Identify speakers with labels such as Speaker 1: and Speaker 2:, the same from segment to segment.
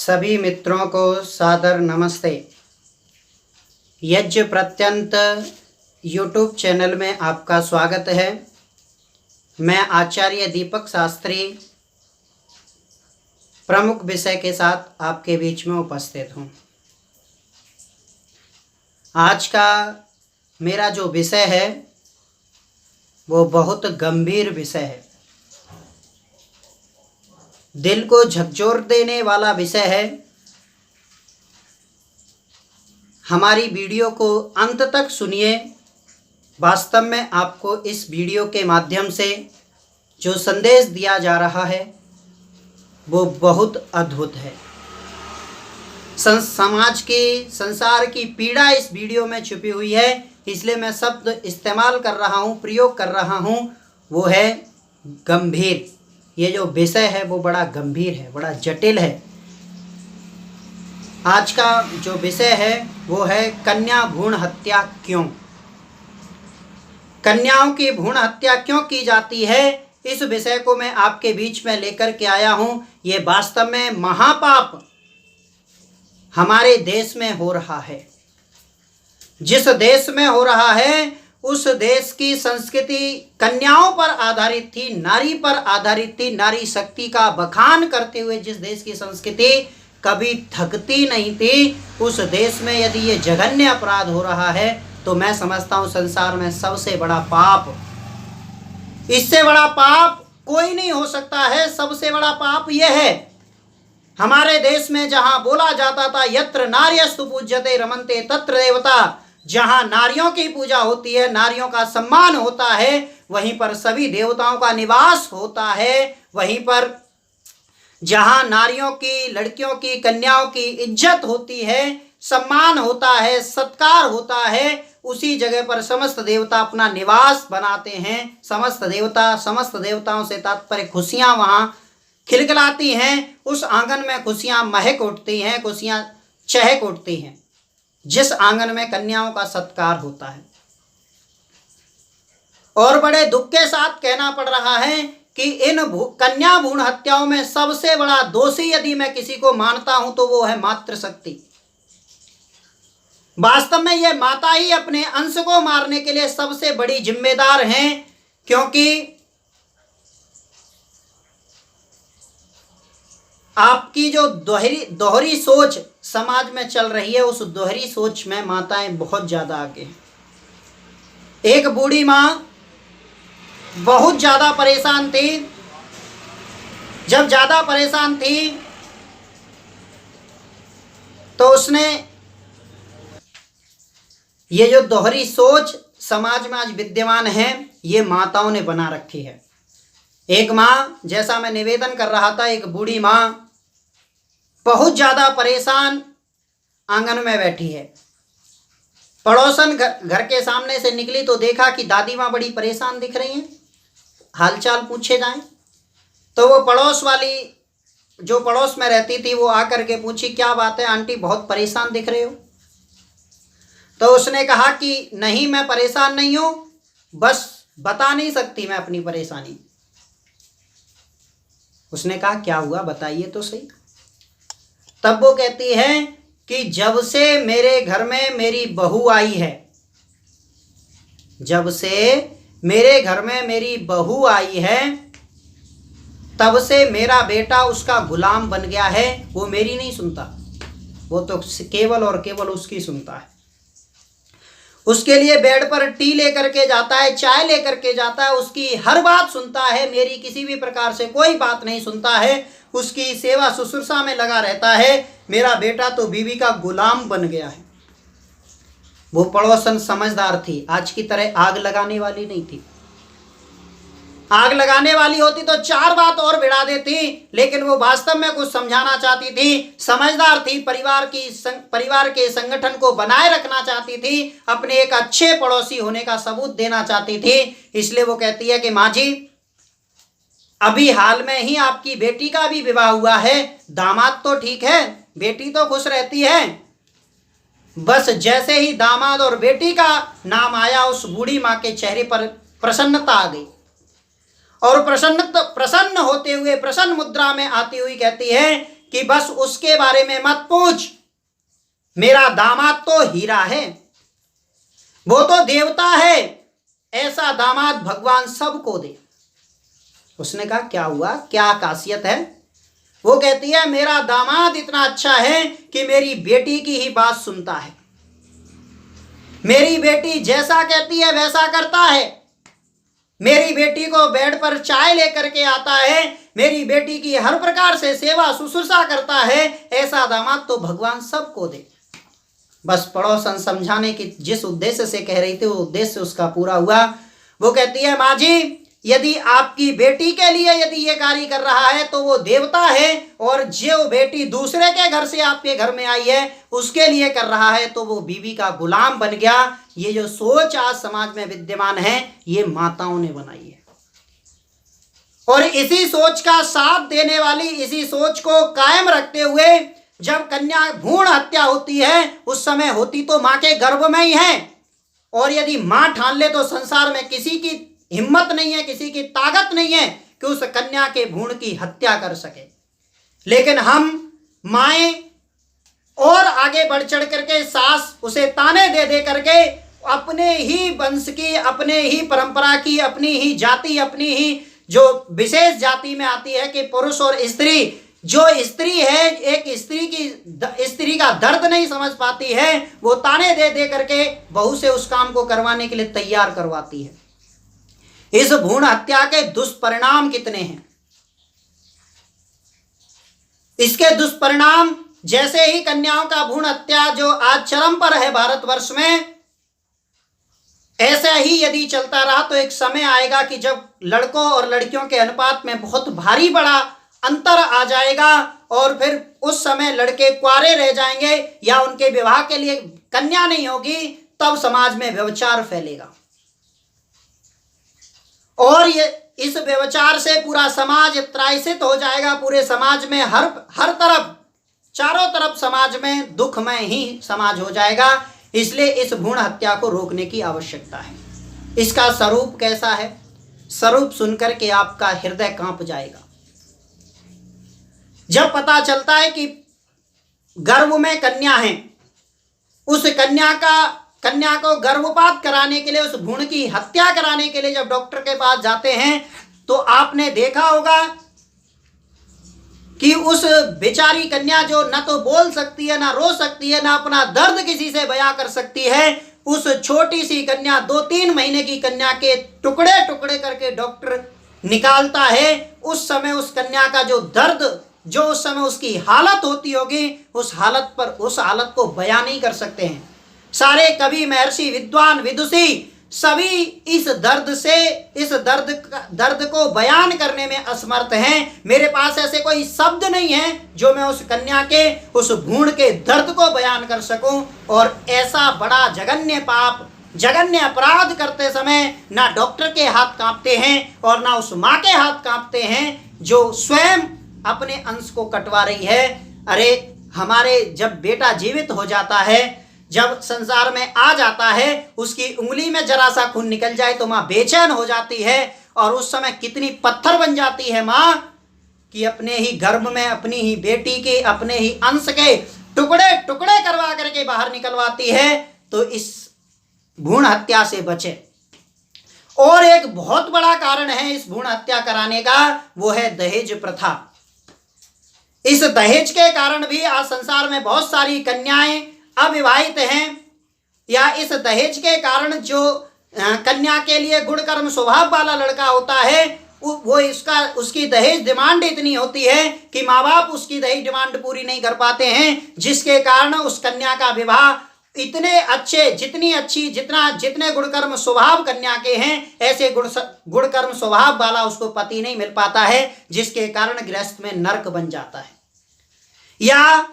Speaker 1: सभी मित्रों को सादर नमस्ते। यज्ञ प्रत्यंत यूट्यूब चैनल में आपका स्वागत है। मैं आचार्य दीपक शास्त्री प्रमुख विषय के साथ आपके बीच में उपस्थित हूँ। आज का मेरा जो विषय है वो बहुत गंभीर विषय है, दिल को झकझोर देने वाला विषय है। हमारी वीडियो को अंत तक सुनिए। वास्तव में आपको इस वीडियो के माध्यम से जो संदेश दिया जा रहा है वो बहुत अद्भुत है। समाज की, संसार की पीड़ा इस वीडियो में छुपी हुई है, इसलिए मैं शब्द इस्तेमाल कर रहा हूँ, प्रयोग कर रहा हूँ, वो है गंभीर। ये जो विषय है वो बड़ा गंभीर है, बड़ा जटिल है। आज का जो विषय है वो है कन्या भ्रूण हत्या क्यों। कन्याओं की भ्रूण हत्या क्यों की जाती है, इस विषय को मैं आपके बीच में लेकर के आया हूँ। ये वास्तव में महापाप हमारे देश में हो रहा है। जिस देश में हो रहा है उस देश की संस्कृति कन्याओं पर आधारित थी, नारी पर आधारित थी। नारी शक्ति का बखान करते हुए जिस देश की संस्कृति कभी थकती नहीं थी, उस देश में यदि ये जघन्य अपराध हो रहा है तो मैं समझता हूँ संसार में सबसे बड़ा पाप, इससे बड़ा पाप कोई नहीं हो सकता है। सबसे बड़ा पाप यह है, हमारे देश में जहां बोला जाता था यत्र नार्यस्तु पूज्यते रमन्ते तत्र देवता, जहां नारियों की पूजा होती है, नारियों का सम्मान होता है, वहीं पर सभी देवताओं का निवास होता है। वहीं पर जहां नारियों की, लड़कियों की, कन्याओं की इज्जत होती है, सम्मान होता है, सत्कार होता है, उसी जगह पर समस्त देवता अपना निवास बनाते हैं। समस्त देवताओं से तात्पर्य खुशियां वहां खिलखिलाती हैं। उस आंगन में खुशियां महक उठती हैं, खुशियां चहक उठती हैं, जिस आंगन में कन्याओं का सत्कार होता है। और बड़े दुख के साथ कहना पड़ रहा है कि इन कन्या भ्रूण हत्याओं में सबसे बड़ा दोषी यदि मैं किसी को मानता हूं तो वो है मातृशक्ति। वास्तव में ये माता ही अपने अंश को मारने के लिए सबसे बड़ी जिम्मेदार हैं, क्योंकि आपकी जो दोहरी सोच समाज में चल रही है, उस दोहरी सोच में माताएं बहुत ज्यादा आगे हैं। एक बूढ़ी माँ बहुत ज्यादा परेशान थी। जब ज्यादा परेशान थी तो उसने ये जो दोहरी सोच समाज में आज विद्यमान है, ये माताओं ने बना रखी है। एक माँ, जैसा मैं निवेदन कर रहा था, एक बूढ़ी माँ बहुत ज्यादा परेशान आंगन में बैठी है। पड़ोसन घर के सामने से निकली तो देखा कि दादी माँ बड़ी परेशान दिख रही हैं, हालचाल पूछे जाएं। तो वो पड़ोस वाली, जो पड़ोस में रहती थी, वो आकर के पूछी, क्या बात है आंटी, बहुत परेशान दिख रहे हो। तो उसने कहा कि नहीं, मैं परेशान नहीं हूं, बस बता नहीं सकती मैं अपनी परेशानी। उसने कहा क्या हुआ, बताइए तो सही। तब वो कहती है कि जब से मेरे घर में मेरी बहू आई है, जब से मेरे घर में मेरी बहू आई है, तब से मेरा बेटा उसका गुलाम बन गया है। वो मेरी नहीं सुनता, वो तो केवल और केवल उसकी सुनता है। उसके लिए बेड पर टी लेकर के जाता है, चाय लेकर के जाता है, उसकी हर बात सुनता है, मेरी किसी भी प्रकार से कोई बात नहीं सुनता है, उसकी सेवा शुश्रूषा में लगा रहता है। मेरा बेटा तो बीवी का गुलाम बन गया है। वो पड़ोसन समझदार थी, आज की तरह आग लगाने वाली नहीं थी। आग लगाने वाली होती तो चार बात और भिड़ा देती, लेकिन वो वास्तव में कुछ समझाना चाहती थी, समझदार थी, परिवार के संगठन को बनाए रखना चाहती थी, अपने एक अच्छे पड़ोसी होने का सबूत देना चाहती थी। इसलिए वो कहती है कि माँ जी, अभी हाल में ही आपकी बेटी का भी विवाह हुआ है, दामाद तो ठीक है, बेटी तो खुश रहती है, बस जैसे ही दामाद और बेटी का नाम आया, उस बूढ़ी माँ के चेहरे पर प्रसन्नता आ गई और प्रसन्न होते हुए, प्रसन्न मुद्रा में आती हुई कहती है कि बस उसके बारे में मत पूछ, मेरा दामाद तो हीरा है, वो तो देवता है, ऐसा दामाद भगवान सबको दे। उसने कहा क्या हुआ, क्या खासियत है? वो कहती है मेरा दामाद इतना अच्छा है कि मेरी बेटी की ही बात सुनता है, मेरी बेटी जैसा कहती है वैसा करता है, मेरी बेटी को बेड पर चाय लेकर के आता है, मेरी बेटी की हर प्रकार से सेवा शुश्रूषा करता है, ऐसा दामाद तो भगवान सबको दे। बस पड़ोसन समझाने की जिस उद्देश्य से कह रही थी वो उद्देश्य उसका पूरा हुआ। वो कहती है माँ जी, यदि आपकी बेटी के लिए यदि ये कार्य कर रहा है तो वो देवता है, और जो बेटी दूसरे के घर से आपके घर में आई है उसके लिए कर रहा है तो वो बीवी का गुलाम बन गया। ये जो सोच आज समाज में विद्यमान है ये माताओं ने बनाई है, और इसी सोच का साथ देने वाली, इसी सोच को कायम रखते हुए जब कन्या भ्रूण हत्या होती है उस समय होती तो माँ के गर्भ में ही है, और यदि माँ ठान ले तो संसार में किसी की हिम्मत नहीं है, किसी की ताकत नहीं है कि उस कन्या के भ्रूण की हत्या कर सके। लेकिन हम माएं और आगे बढ़ चढ़ करके सास उसे ताने दे दे करके अपने ही वंश की, अपने ही परंपरा की, अपनी ही जाति, अपनी ही जो विशेष जाति में आती है कि पुरुष और स्त्री, जो स्त्री है एक स्त्री का दर्द नहीं समझ पाती है, वो ताने दे दे करके बहू से उस काम को करवाने के लिए तैयार करवाती है। इस भ्रूण हत्या के दुष्परिणाम कितने हैं? इसके दुष्परिणाम, जैसे ही कन्याओं का भ्रूण हत्या जो आज चरम पर है भारतवर्ष में, ऐसा ही यदि चलता रहा तो एक समय आएगा कि जब लड़कों और लड़कियों के अनुपात में बहुत भारी बड़ा अंतर आ जाएगा, और फिर उस समय लड़के कुंवारे रह जाएंगे या उनके विवाह के लिए कन्या नहीं होगी, तब समाज में व्यभिचार फैलेगा, और ये इस व्यभिचार से पूरा समाज त्रायसित हो जाएगा। पूरे समाज में हर तरफ, चारों तरफ समाज में दुखमय ही समाज हो जाएगा। इसलिए इस भ्रूण हत्या को रोकने की आवश्यकता है। इसका स्वरूप कैसा है? स्वरूप सुनकर के आपका हृदय कांप जाएगा। जब पता चलता है कि गर्भ में कन्या है, उस कन्या को गर्भपात कराने के लिए, उस भ्रूण की हत्या कराने के लिए जब डॉक्टर के पास जाते हैं तो आपने देखा होगा कि उस बेचारी कन्या जो न तो बोल सकती है, ना रो सकती है, ना अपना दर्द किसी से बयां कर सकती है, उस छोटी सी कन्या, 2-3 महीने की कन्या के टुकड़े टुकड़े करके डॉक्टर निकालता है। उस समय उस कन्या का जो दर्द, जो उस समय उसकी हालत होती होगी, उस हालत को बयां नहीं कर सकते हैं। सारे कवि, महर्षि, विद्वान, विदुषी सभी इस दर्द को बयान करने में असमर्थ हैं। मेरे पास ऐसे कोई शब्द नहीं है जो मैं उस कन्या के, उस भ्रूण के दर्द को बयान कर सकूं। और ऐसा बड़ा जघन्य पाप, जघन्य अपराध करते समय ना डॉक्टर के हाथ कांपते हैं और ना उस माँ के हाथ कांपते हैं जो स्वयं अपने अंश को कटवा रही है। अरे हमारे जब बेटा जीवित हो जाता है, जब संसार में आ जाता है, उसकी उंगली में जरा सा खून निकल जाए तो माँ बेचैन हो जाती है, और उस समय कितनी पत्थर बन जाती है माँ कि अपने ही गर्भ में अपनी ही बेटी के, अपने ही अंश के टुकड़े टुकड़े करवा करके बाहर निकलवाती है। तो इस भ्रूण हत्या से बचे। और एक बहुत बड़ा कारण है इस भ्रूण हत्या कराने का, वो है दहेज प्रथा। इस दहेज के कारण भी आज संसार में बहुत सारी कन्याएं अविवाहित हैं, या इस दहेज के कारण जो कन्या के लिए गुण कर्म स्वभाव वाला लड़का होता है, वो उसकी दहेज डिमांड इतनी होती है कि माँ बाप उसकी दहेज डिमांड पूरी नहीं कर पाते हैं, जिसके कारण उस कन्या का विवाह इतने अच्छे, जितने गुणकर्म स्वभाव कन्या के हैं, ऐसे गुणकर्म स्वभाव वाला उसको पति नहीं मिल पाता है, जिसके कारण गृहस्थ में नरक बन जाता है। या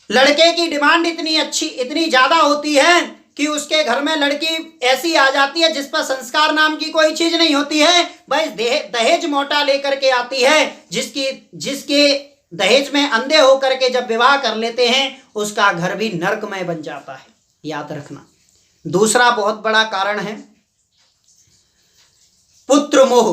Speaker 1: लड़के की डिमांड इतनी ज्यादा होती है कि उसके घर में लड़की ऐसी आ जाती है जिस पर संस्कार नाम की कोई चीज नहीं होती है, बस दहेज मोटा लेकर के आती है, जिसके दहेज में अंधे होकर के जब विवाह कर लेते हैं उसका घर भी नरकमय बन जाता है। याद रखना। दूसरा बहुत बड़ा कारण है पुत्र मोह।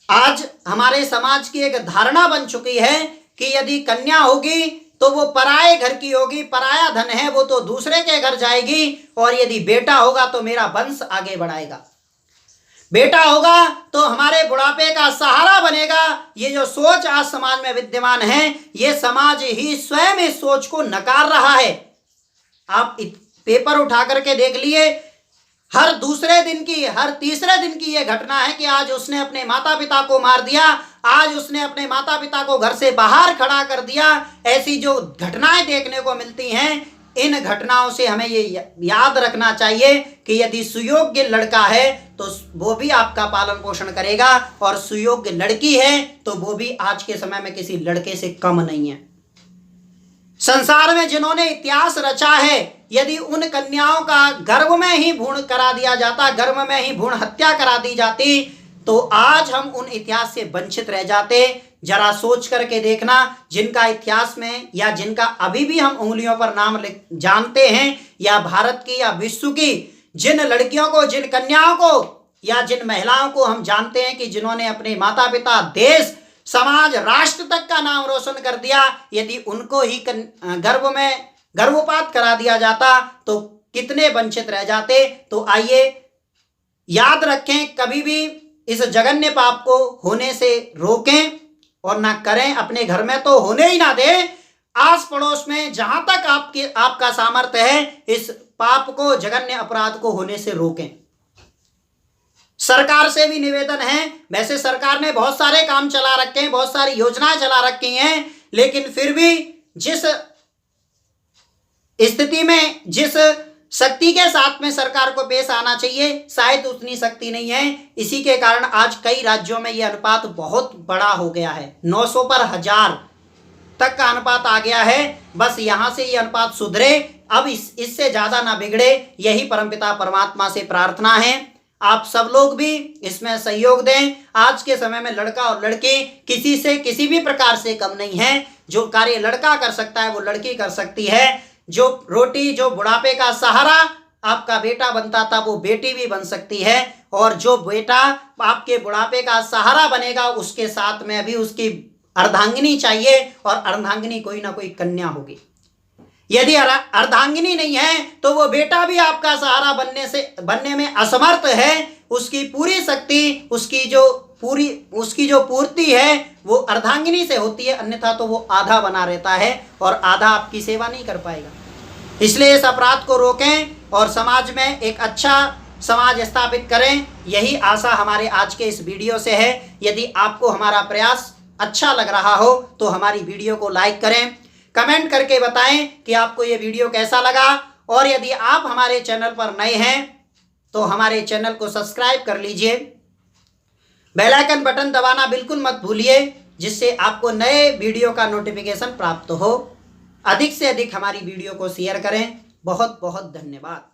Speaker 1: आज हमारे समाज की एक धारणा बन चुकी है कि यदि कन्या होगी तो वो पराए घर की होगी, पराया धन है वो तो दूसरे के घर जाएगी, और यदि बेटा होगा तो मेरा वंश आगे बढ़ाएगा, बेटा होगा तो हमारे बुढ़ापे का सहारा बनेगा। ये जो सोच आज समाज में विद्यमान है, ये समाज ही स्वयं इस सोच को नकार रहा है। आप पेपर उठा करके देख लिए, हर दूसरे दिन की, हर तीसरे दिन की यह घटना है कि आज उसने अपने माता पिता को मार दिया, आज उसने अपने माता पिता को घर से बाहर खड़ा कर दिया। ऐसी जो घटनाएं देखने को मिलती हैं, इन घटनाओं से हमें ये याद रखना चाहिए कि यदि सुयोग्य लड़का है तो वो भी आपका पालन पोषण करेगा, और सुयोग्य लड़की है तो वो भी आज के समय में किसी लड़के से कम नहीं है। संसार में जिन्होंने इतिहास रचा है, यदि उन कन्याओं का गर्भ में ही भ्रूण करा दिया जाता, गर्भ में ही भ्रूण हत्या करा दी जाती, तो आज हम उन इतिहास से वंचित रह जाते। जरा सोच करके देखना, जिनका इतिहास में या जिनका अभी भी हम उंगलियों पर नाम जानते हैं, या भारत की या विश्व की जिन लड़कियों को, जिन कन्याओं को या जिन महिलाओं को हम जानते हैं कि जिन्होंने अपने माता पिता, देश, समाज, राष्ट्र तक का नाम रोशन कर दिया, यदि उनको ही गर्भ में गर्भपात करा दिया जाता तो कितने वंचित रह जाते। तो आइए याद रखें, कभी भी इस जघन्य पाप को होने से रोकें और ना करें। अपने घर में तो होने ही ना दें, आस पड़ोस में जहां तक आपका सामर्थ्य है, इस पाप को, जघन्य अपराध को होने से रोकें। सरकार से भी निवेदन है, वैसे सरकार ने बहुत सारे काम चला रखे हैं, बहुत सारी योजनाएं चला रखी हैं, लेकिन फिर भी जिस स्थिति में, जिस शक्ति के साथ में सरकार को पेश आना चाहिए, शायद उतनी शक्ति नहीं है। इसी के कारण आज कई राज्यों में यह अनुपात बहुत बड़ा हो गया है, 900 पर 1000 तक का अनुपात आ गया है। बस यहां से यह अनुपात सुधरे, अब इससे ज्यादा ना बिगड़े, यही परमपिता परमात्मा से प्रार्थना है। आप सब लोग भी इसमें सहयोग दें। आज के समय में लड़का और लड़की किसी से, किसी भी प्रकार से कम नहीं है। जो कार्य लड़का कर सकता है वो लड़की कर सकती है। जो रोटी, जो बुढ़ापे का सहारा आपका बेटा बनता था, वो बेटी भी बन सकती है, और जो बेटा आपके बुढ़ापे का सहारा बनेगा, उसके साथ में अभी उसकी अर्धांगिनी चाहिए, और अर्धांगिनी कोई ना कोई कन्या होगी। यदि अर्धांगिनी नहीं है तो वो बेटा भी आपका सहारा बनने में असमर्थ है। उसकी पूरी शक्ति, उसकी जो पूर्ति है वो अर्धांगिनी से होती है, अन्यथा तो वो आधा बना रहता है और आधा आपकी सेवा नहीं कर पाएगा। इसलिए इस अपराध को रोकें और समाज में एक अच्छा समाज स्थापित करें, यही आशा हमारे आज के इस वीडियो से है। यदि आपको हमारा प्रयास अच्छा लग रहा हो तो हमारी वीडियो को लाइक करें, कमेंट करके बताएं कि आपको ये वीडियो कैसा लगा, और यदि आप हमारे चैनल पर नए हैं तो हमारे चैनल को सब्सक्राइब कर लीजिए। बेल आइकन बटन दबाना बिल्कुल मत भूलिए, जिससे आपको नए वीडियो का नोटिफिकेशन प्राप्त हो। अधिक से अधिक हमारी वीडियो को शेयर करें। बहुत बहुत धन्यवाद।